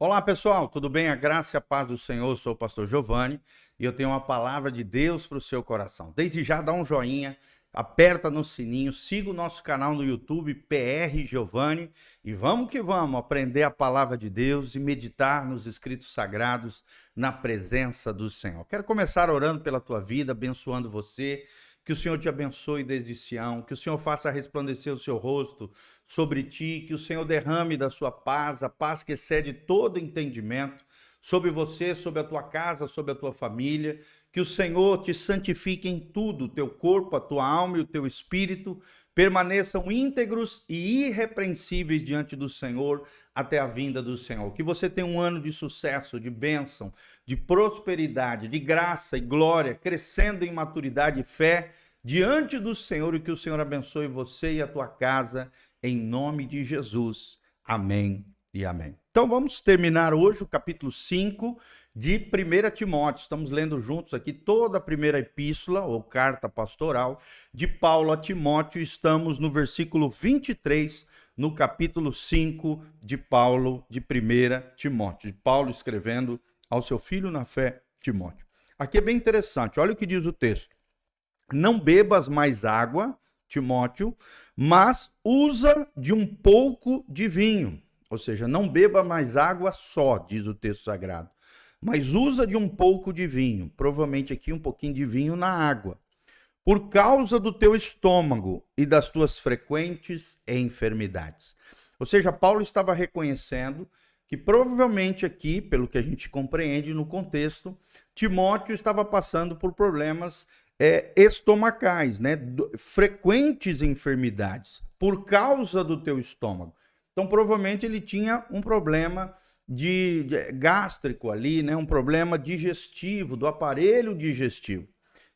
Olá pessoal, tudo bem? A graça e a paz do Senhor, eu sou o pastor Giovanni e eu tenho uma palavra de Deus para o seu coração. Desde já dá um joinha, aperta no sininho, siga o nosso canal no YouTube, PR Giovanni, e vamos que vamos aprender a palavra de Deus e meditar nos escritos sagrados na presença do Senhor. Quero começar orando pela tua vida, abençoando você. Que o Senhor te abençoe desde Sião, que o Senhor faça resplandecer o seu rosto sobre ti, que o Senhor derrame da sua paz, a paz que excede todo entendimento, sobre você, sobre a tua casa, sobre a tua família, que o Senhor te santifique em tudo, o teu corpo, a tua alma e o teu espírito, permaneçam íntegros e irrepreensíveis diante do Senhor até a vinda do Senhor. Que você tenha um ano de sucesso, de bênção, de prosperidade, de graça e glória, crescendo em maturidade e fé diante do Senhor, e que o Senhor abençoe você e a tua casa, em nome de Jesus. Amém e amém. Então vamos terminar hoje o capítulo 5 de 1 Timóteo. Estamos lendo juntos aqui toda a primeira epístola ou carta pastoral de Paulo a Timóteo. Estamos no versículo 23, no capítulo 5 de Paulo, de 1 Timóteo. De Paulo escrevendo ao seu filho na fé, Timóteo. Aqui é bem interessante, olha o que diz o texto. Não bebas mais água, Timóteo, mas usa de um pouco de vinho. Ou seja, não beba mais água só, diz o texto sagrado, mas usa de um pouco de vinho, provavelmente aqui um pouquinho de vinho na água, por causa do teu estômago e das tuas frequentes enfermidades. Ou seja, Paulo estava reconhecendo que provavelmente aqui, pelo que a gente compreende no contexto, Timóteo estava passando por problemas estomacais, né? Frequentes enfermidades, por causa do teu estômago. Então, provavelmente ele tinha um problema de gástrico ali, né? Um problema digestivo, do aparelho digestivo.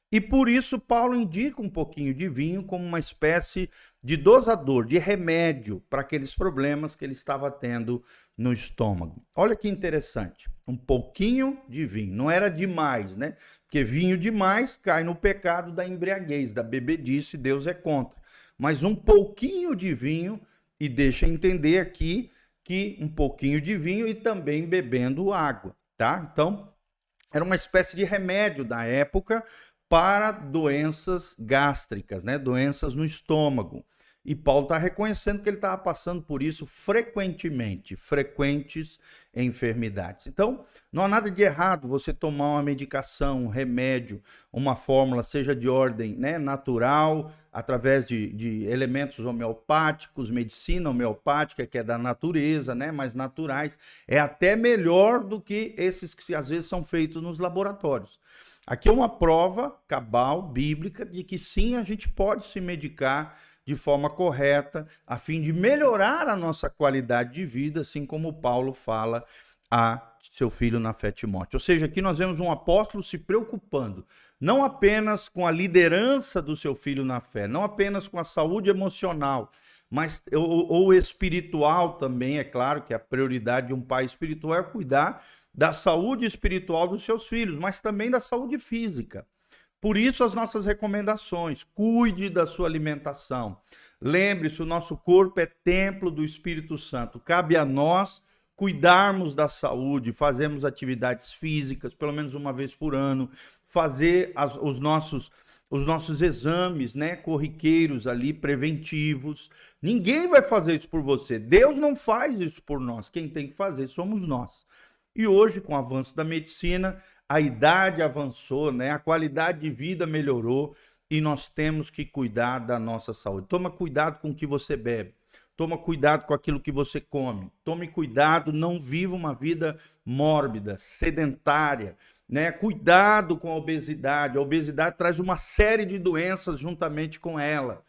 E por isso Paulo indica um pouquinho de vinho como uma espécie de dosador, de remédio para aqueles problemas que ele estava tendo no estômago. Olha que interessante, um pouquinho de vinho, não era demais, né? Porque vinho demais cai no pecado da embriaguez, da bebedice, Deus é contra. Mas um pouquinho de vinho, e deixa entender aqui que um pouquinho de vinho e também bebendo água, tá? Então, era uma espécie de remédio da época para doenças gástricas, né? Doenças no estômago. E Paulo está reconhecendo que ele estava passando por isso frequentemente, frequentes enfermidades. Então, não há nada de errado você tomar uma medicação, um remédio, uma fórmula, seja de ordem, né, natural, através de elementos homeopáticos, medicina homeopática, que é da natureza, né, mais naturais. É até melhor do que esses que às vezes são feitos nos laboratórios. Aqui é uma prova cabal, bíblica, de que sim, a gente pode se medicar de forma correta, a fim de melhorar a nossa qualidade de vida, assim como Paulo fala a seu filho na fé, Timóteo. Ou seja, aqui nós vemos um apóstolo se preocupando, não apenas com a liderança do seu filho na fé, não apenas com a saúde emocional, mas ou espiritual também. É claro que a prioridade de um pai espiritual é cuidar da saúde espiritual dos seus filhos, mas também da saúde física. Por isso as nossas recomendações: cuide da sua alimentação. Lembre-se, o nosso corpo é templo do Espírito Santo. Cabe a nós cuidarmos da saúde, fazermos atividades físicas, pelo menos uma vez por ano, fazer os nossos exames, né, corriqueiros ali, preventivos. Ninguém vai fazer isso por você. Deus não faz isso por nós. Quem tem que fazer somos nós. E hoje, com o avanço da medicina, a idade avançou, né? A qualidade de vida melhorou e nós temos que cuidar da nossa saúde. Toma cuidado com o que você bebe. Toma cuidado com aquilo que você come. Tome cuidado, não viva uma vida mórbida, sedentária, né? Cuidado com a obesidade. A obesidade traz uma série de doenças juntamente com ela.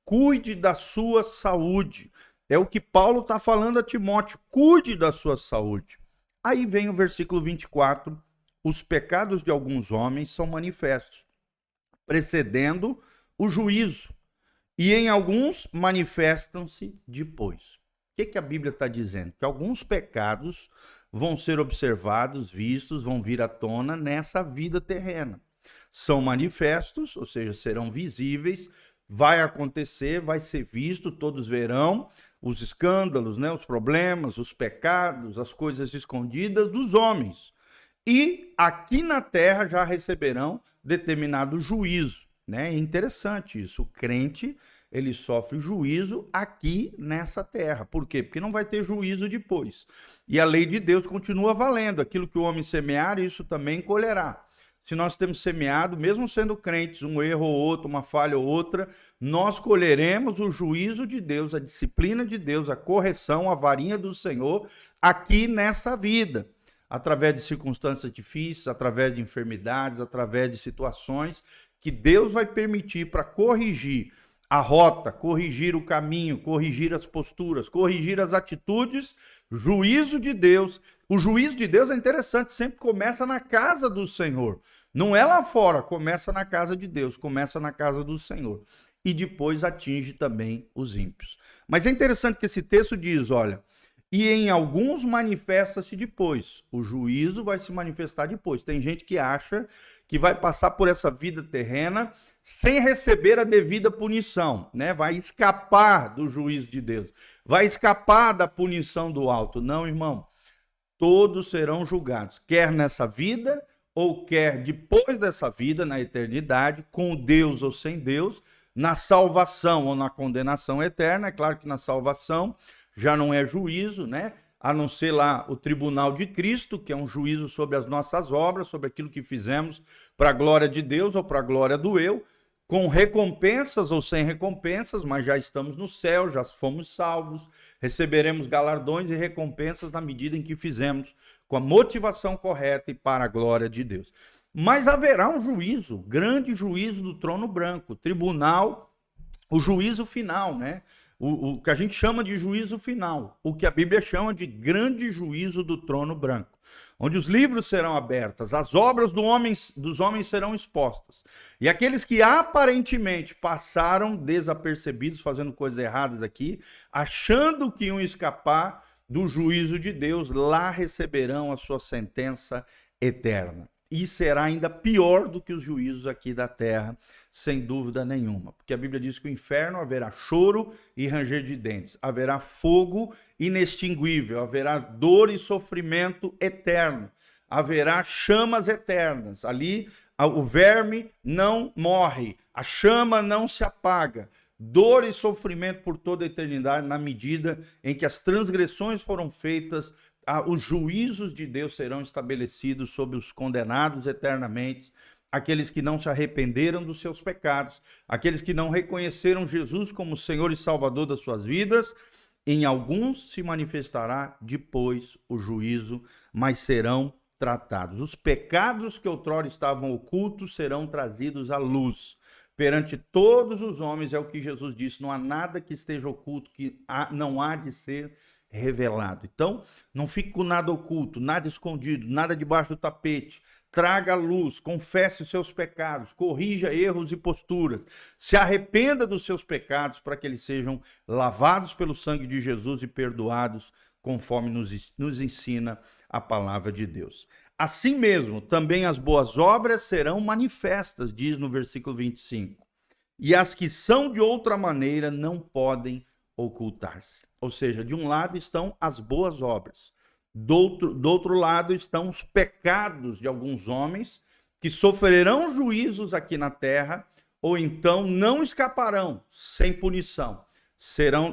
Cuide da sua saúde. É o que Paulo está falando a Timóteo. Cuide da sua saúde. Aí vem o versículo 24. Os pecados de alguns homens são manifestos, precedendo o juízo, e em alguns manifestam-se depois. O que a Bíblia está dizendo? Que alguns pecados vão ser observados, vistos, vão vir à tona nessa vida terrena. São manifestos, ou seja, serão visíveis, vai acontecer, vai ser visto, todos verão. os escândalos, né, os problemas, os pecados, as coisas escondidas dos homens. E aqui na terra já receberão determinado juízo, né? É interessante isso. O crente, ele sofre juízo aqui nessa terra. Por quê? Porque não vai ter juízo depois. E a lei de Deus continua valendo. Aquilo que o homem semear, isso também colherá. Se nós temos semeado, mesmo sendo crentes, um erro ou outro, uma falha ou outra, nós colheremos o juízo de Deus, a disciplina de Deus, a correção, a varinha do Senhor aqui nessa vida. Através de circunstâncias difíceis, através de enfermidades, através de situações que Deus vai permitir para corrigir a rota, corrigir o caminho, corrigir as posturas, corrigir as atitudes, juízo de Deus. O juízo de Deus é interessante, sempre começa na casa do Senhor. Não é lá fora, começa na casa de Deus, começa na casa do Senhor. E depois atinge também os ímpios. Mas é interessante que esse texto diz, olha, e em alguns manifesta-se depois. O juízo vai se manifestar depois. Tem gente que acha que vai passar por essa vida terrena sem receber a devida punição, né? Vai escapar do juízo de Deus. Vai escapar da punição do alto. Não, irmão. Todos serão julgados, quer nessa vida ou quer depois dessa vida, na eternidade, com Deus ou sem Deus, na salvação ou na condenação eterna. É claro que na salvação já não é juízo, né? A não ser lá o tribunal de Cristo, que é um juízo sobre as nossas obras, sobre aquilo que fizemos para a glória de Deus ou para a glória do eu, com recompensas ou sem recompensas, mas já estamos no céu, já fomos salvos, receberemos galardões e recompensas na medida em que fizemos com a motivação correta e para a glória de Deus. Mas haverá um juízo, grande juízo do trono branco, tribunal, o juízo final, né? O que a gente chama de juízo final, o que a Bíblia chama de grande juízo do trono branco, onde os livros serão abertos, as obras dos homens serão expostas. E aqueles que aparentemente passaram desapercebidos, fazendo coisas erradas aqui, achando que iam escapar do juízo de Deus, lá receberão a sua sentença eterna. E será ainda pior do que os juízos aqui da terra, sem dúvida nenhuma. Porque a Bíblia diz que no inferno haverá choro e ranger de dentes, haverá fogo inextinguível, haverá dor e sofrimento eterno, haverá chamas eternas. Ali o verme não morre, a chama não se apaga. Dor e sofrimento por toda a eternidade, na medida em que as transgressões foram feitas, os juízos de Deus serão estabelecidos sobre os condenados eternamente, aqueles que não se arrependeram dos seus pecados, aqueles que não reconheceram Jesus como Senhor e Salvador das suas vidas. Em alguns se manifestará depois o juízo, mas serão tratados. Os pecados que outrora estavam ocultos serão trazidos à luz. Perante todos os homens, é o que Jesus disse, não há nada que esteja oculto, que não há de ser revelado. Então, não fique com nada oculto, nada escondido, nada debaixo do tapete. Traga a luz, confesse os seus pecados, corrija erros e posturas, se arrependa dos seus pecados para que eles sejam lavados pelo sangue de Jesus e perdoados, conforme nos ensina a palavra de Deus. Assim mesmo, também as boas obras serão manifestas, diz no versículo 25. E as que são de outra maneira não podem ocultar-se. Ou seja, de um lado estão as boas obras, do outro lado estão os pecados de alguns homens que sofrerão juízos aqui na terra, ou então não escaparão sem punição,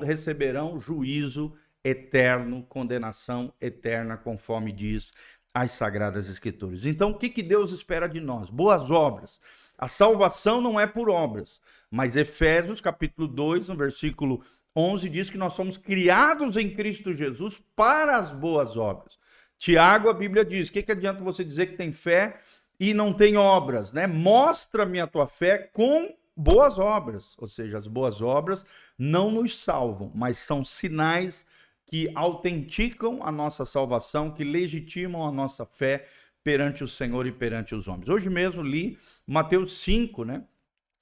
receberão juízo eterno, condenação eterna, conforme diz as Sagradas Escrituras. Então, o que Deus espera de nós? Boas obras. A salvação não é por obras, mas Efésios capítulo 2, no versículo 11, diz que nós somos criados em Cristo Jesus para as boas obras. Tiago, a Bíblia diz, o que adianta você dizer que tem fé e não tem obras, né? Mostra-me a tua fé com boas obras. Ou seja, as boas obras não nos salvam, mas são sinais que autenticam a nossa salvação, que legitimam a nossa fé perante o Senhor e perante os homens. Hoje mesmo li Mateus 5, né?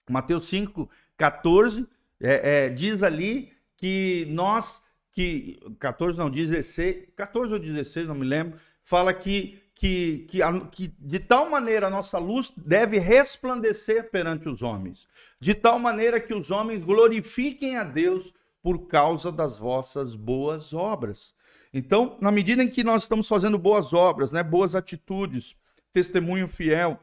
Mateus 5, 14, diz ali que 14 ou 16, não me lembro, fala que de tal maneira a nossa luz deve resplandecer perante os homens, de tal maneira que os homens glorifiquem a Deus por causa das vossas boas obras. Então, na medida em que nós estamos fazendo boas obras, né, boas atitudes, testemunho fiel,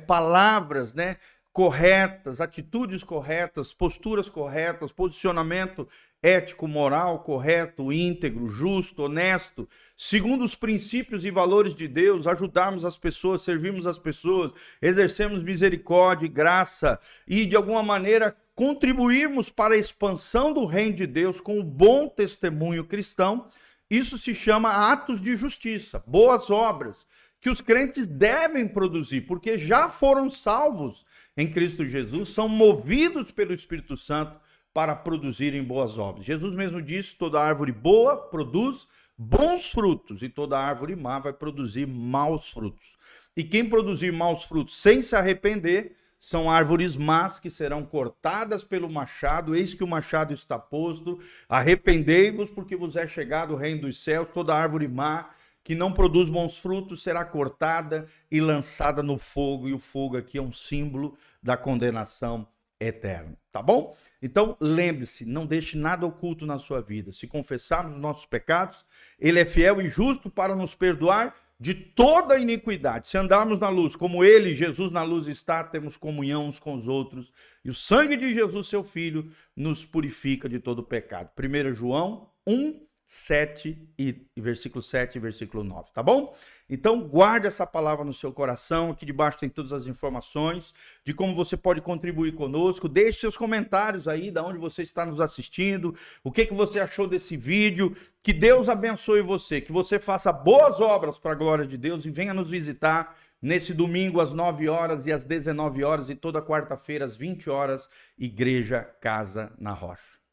palavras, né, corretas, atitudes corretas, posturas corretas, posicionamento ético, moral correto, íntegro, justo, honesto, segundo os princípios e valores de Deus, ajudarmos as pessoas, servirmos as pessoas, exercermos misericórdia e graça e, de alguma maneira, contribuirmos para a expansão do reino de Deus com o bom testemunho cristão. Isso se chama atos de justiça, boas obras, que os crentes devem produzir, porque já foram salvos em Cristo Jesus, são movidos pelo Espírito Santo para produzirem boas obras. Jesus mesmo disse: toda árvore boa produz bons frutos, e toda árvore má vai produzir maus frutos. E quem produzir maus frutos sem se arrepender, são árvores más que serão cortadas pelo machado. Eis que o machado está posto, arrependei-vos, porque vos é chegado o reino dos céus. Toda árvore má que não produz bons frutos será cortada e lançada no fogo, e o fogo aqui é um símbolo da condenação eterna, tá bom? Então, lembre-se, não deixe nada oculto na sua vida. Se confessarmos os nossos pecados, ele é fiel e justo para nos perdoar de toda iniquidade. Se andarmos na luz, como ele, Jesus, na luz está, temos comunhão uns com os outros, e o sangue de Jesus, seu Filho, nos purifica de todo pecado. 1 João 1, 7 e versículo 7 e versículo 9, tá bom? Então guarde essa palavra no seu coração. Aqui debaixo tem todas as informações de como você pode contribuir conosco. Deixe seus comentários aí, de onde você está nos assistindo, o que você achou desse vídeo. Que Deus abençoe você, que você faça boas obras para a glória de Deus, e venha nos visitar nesse domingo às 9 horas e às 19 horas, e toda quarta-feira às 20 horas, Igreja Casa na Rocha.